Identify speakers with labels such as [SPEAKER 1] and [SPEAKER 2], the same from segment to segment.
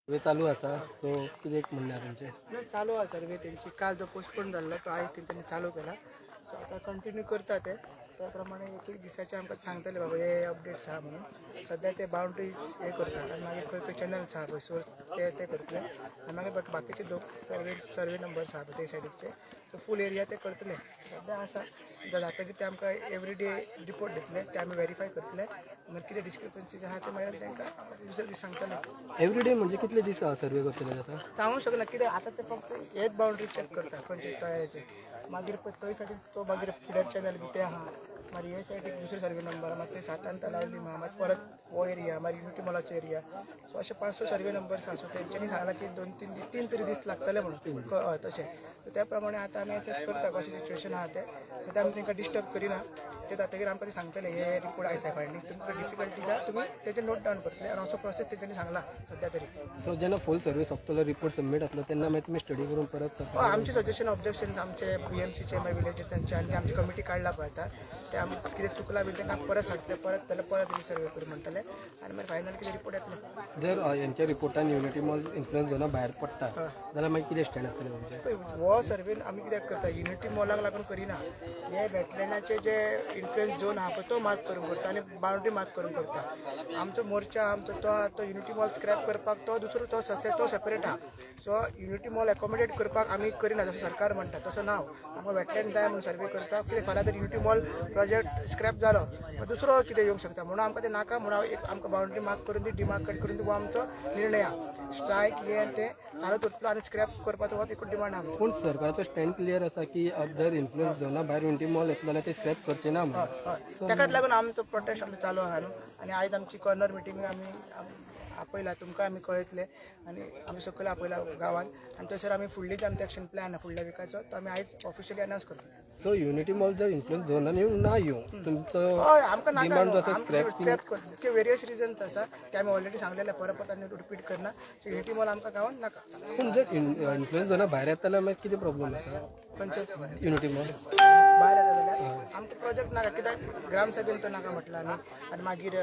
[SPEAKER 1] वे चालू असा सो कितें म्हणणार तुमचे
[SPEAKER 2] चालू आहे सर्वे त्यांची काल जो पोस्टपोन झाला तो आज त्यांनी चालू केला सो आता कंटिन्यू करतात ते त्याप्रमाणे एक एक दिसाचे आमकां सांगतले बाबा हे अपडेट्स आहा म्हणून सध्या ते बाउंड्रीज हे करतात आणि मागीर खंय खंय चॅनल्स आहा पळय सोर्स ते करतले आणि मागीर बाकीचे सर्वे नंबर्स आहा पळय ते सायडीचे सो फूल एरिया ते करतले सध्या आसा जाता की ते आमकां एवरी डे रिपोर्ट दितले ते आमी व्हेरीफाय करतले मागीर कितें डिस्क्रिपन्सीज आहा ते मागीर तांकां दुसरे दीस सांगतले
[SPEAKER 1] एवरीडे म्हणजे कितले दीस सर्वे करतले जाता
[SPEAKER 2] सांगूंक शकना कित्याक आतां ते फक्त एक बाउंड्री चॅक करता खंयचे तयारेचे मागीर थंय सायडीक तो मागीर फिडर चॅनल बी ते आहा मागीर हे सायडीक दुसरे सर्वे नंबर मागीर ते सातांत लावली मागीर परत हो एरिया मागीर युनिटी मॉलाचो एरिया सो अशे 5-6 सर्वे नंबर्स आहा सो तेंच्यांनी सांगला की 2-3 तरी दीस लागतले म्हणून हय तशें सो त्या प्रमाणे आतां आमी असेस करता कशें सिच्युएशन आहा ते सद्या आमी तांकां डिस्टर्ब करिना ते जातकीर आमकां ते सांगतले हे रिपोर्ट आयसा फायनली तुमकां डिफिकल्टीज आहा तुमी तेचे नोट डावन करतले आनी असो प्रोसेस तेंच्यांनी सांगला सद्या तरी
[SPEAKER 1] सो जेन्ना फूल सर्वे सोंपतलो रिपोर्ट सबमीट जातलो तेन्ना मागीर तुमी स्टडी करून परत
[SPEAKER 2] आमचे सजेशन ऑब्जेक्शन्स आमचे बीएमसीचे मागीर विलेजर्सांचे आनी आमची कमिटी काडला पळयता ते आमी कितें चुकलां बी तेंकां परत सांगतले परत जाल्यार परत सर्वे करूं म्हणटले आनी मागीर फायनल कितें रिपोर्ट येतलो
[SPEAKER 1] जर यांच्या रिपोर्टान युनिटी मॉल इन्फ्लुएन्स झोना भायर पडटा जाल्यार मागीर कितें स्टँड आसतलें तुमचें
[SPEAKER 2] हो सर्वे आमी कित्याक करता युनिटी मॉलाक लागून करिना हे वेटलँडाचे जे इन्फ्लुएन्स झोन आहा पळय तो मार्क करून करता आनी बाउंड्री मार्क करून करता आमचो मोर्चा आमचो तो युनिटी मॉल स्क्रॅप करपाक तो दुसरो तो सेपरेट आहा सो युनिटी मॉल एकोमोडेट करपाक आमी करिना जसो सरकार म्हणटा तसो ना आमकां वेटलँड जाय म्हणून सर्वे करता कितें फाल्यां जर युनिटी मॉल प्रोजेक्ट स्क्रॅप जालो दुसरो कितें येवंक शकता म्हणून आमकां ते नाका म्हणून एक आमकां बाउंड्री मार्क करून दी डिमार्केट करून दी हो आमचो निर्णय आहा स्ट्रायक हे ते चालूच उरतलो आनी स्क्रॅप करपाचो हो एकूच डिमांड आहा
[SPEAKER 1] पूण सरकारचो स्टँड क्लियर आसा की जर इन्फ्लुएन्स झोना भायर युनिटी मॉल येतलो जाल्यार ते स्क्रॅप करचे ना म्हणून
[SPEAKER 2] ताकाच लागून आमचो प्रोटेस्ट आमचो चालू आहा न्हू आनी आयज आमची कॉर्नर मिटींग आमी आपयला तुमकां आमी कळयतले आनी आमी सकयल आपयला गांवांत आनी थंयसर आमी फुडली जे आमचो एक्शन प्लॅन आहा फुडल्या विकाचो तो आमी आयज ऑफिशियली अनावन्स करतले
[SPEAKER 1] सो युनिटी मॉल जर इन्फ्लुएन्स झोनान येवं ना येवं तुमचो
[SPEAKER 2] हय आमकां
[SPEAKER 1] डिमांड जो
[SPEAKER 2] नाका
[SPEAKER 1] आसा स्क्रॅप
[SPEAKER 2] के वेरियस रिजन्स आसा ते आमी ऑलरेडी सांगलेले परत आनी रिपीट करना सो युनिटी मॉल आमकां गांवांत नाका
[SPEAKER 1] पूण जर इन्फ्लुएन्स झोना भायर येता जाल्यार मागीर कितें प्रॉब्लेम आसा
[SPEAKER 2] पंचायत
[SPEAKER 1] युनिटी मॉल
[SPEAKER 2] भायर येता जाल्यार आमचो प्रोजेक्ट नाका कित्याक ग्रामसभेन तो नाका म्हटला आमी आनी मागीर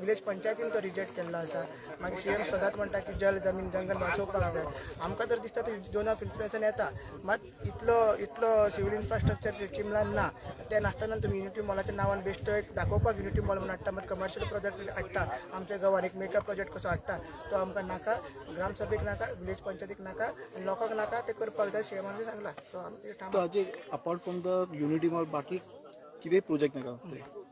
[SPEAKER 2] विलेज पंचायतीन तो रिजेक्ट केल्लो आसा मागीर सीएम सदांच म्हणटा की जल जमीन जंगल वाचोवपाक जाय आमकां तर दिसता तो झोन ऑफ इन्फ्लुएन्सान येता मात इतलो सिवील इन्फ्रास्ट्रक्चर चिमलान ना ते नासतना तुमी युनिटी मॉलाच्या नांवान बेश्ट एक दाखोवपाक युनिटी मॉल म्हणून हाडटा मात कमर्शियल प्रोजेक्ट हाडटा आमच्या गांवांत एक मेकअप प्रोजेक्ट कसो हाडटा तो आमकां नाका ग्रामसभेक नाका विलेज पंचायतीक नाका आनी लोकांक नाका ते करपाक जाय सीएमान सांगला सो आमचे
[SPEAKER 3] apart from the unity mall बाकी कितें प्रोजेक्ट नाका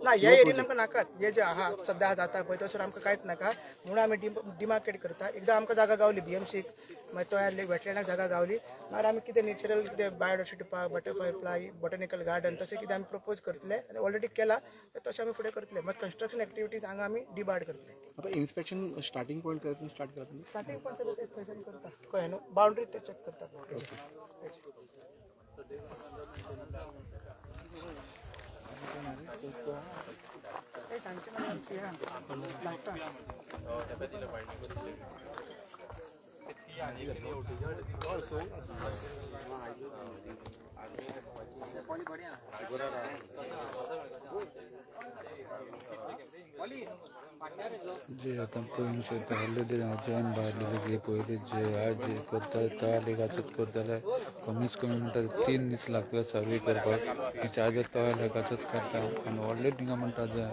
[SPEAKER 2] ना ह्या एरियेन आमकां नाकात हे जे आहा सद्या जाता पळय तसो आमकां कांयच नाका म्हणून आमी डिमार्केट करता एकदां आमकां जागा गावली बीएमसीक मागीर तो वेटलँडाक जागा गावली मागीर आमी कितें नॅचरल कितें biodiversity park butterfly fly botanical garden तशें कितें आमी प्रपोज करतले आनी ऑलरेडी केला तशें आमी फुडें करतले मागीर कन्स्ट्रक्शन एक्टिविटीज हांगा आमी डिबार्ड करतले
[SPEAKER 3] आता इन्स्पेक्शन स्टार्टिंग पॉयंट करायचं स्टार्ट करता
[SPEAKER 2] स्टार्टिंग पॉयंट ते थंयच्यान करता कळ्ळें न्हू बाउंड्री ते चॅक करता सांगचे मागीर आमची लागता
[SPEAKER 4] जे आता पयलीं हॉलिडे जॉयन भायले पयलीं जे आज करता तयारी गाचत करताले कमीच कमी म्हणटा 3 दीस लागतले सर्वे करपाक चार्जर तयार गाचत करता आनी व्हडले थिंगा म्हणटा जे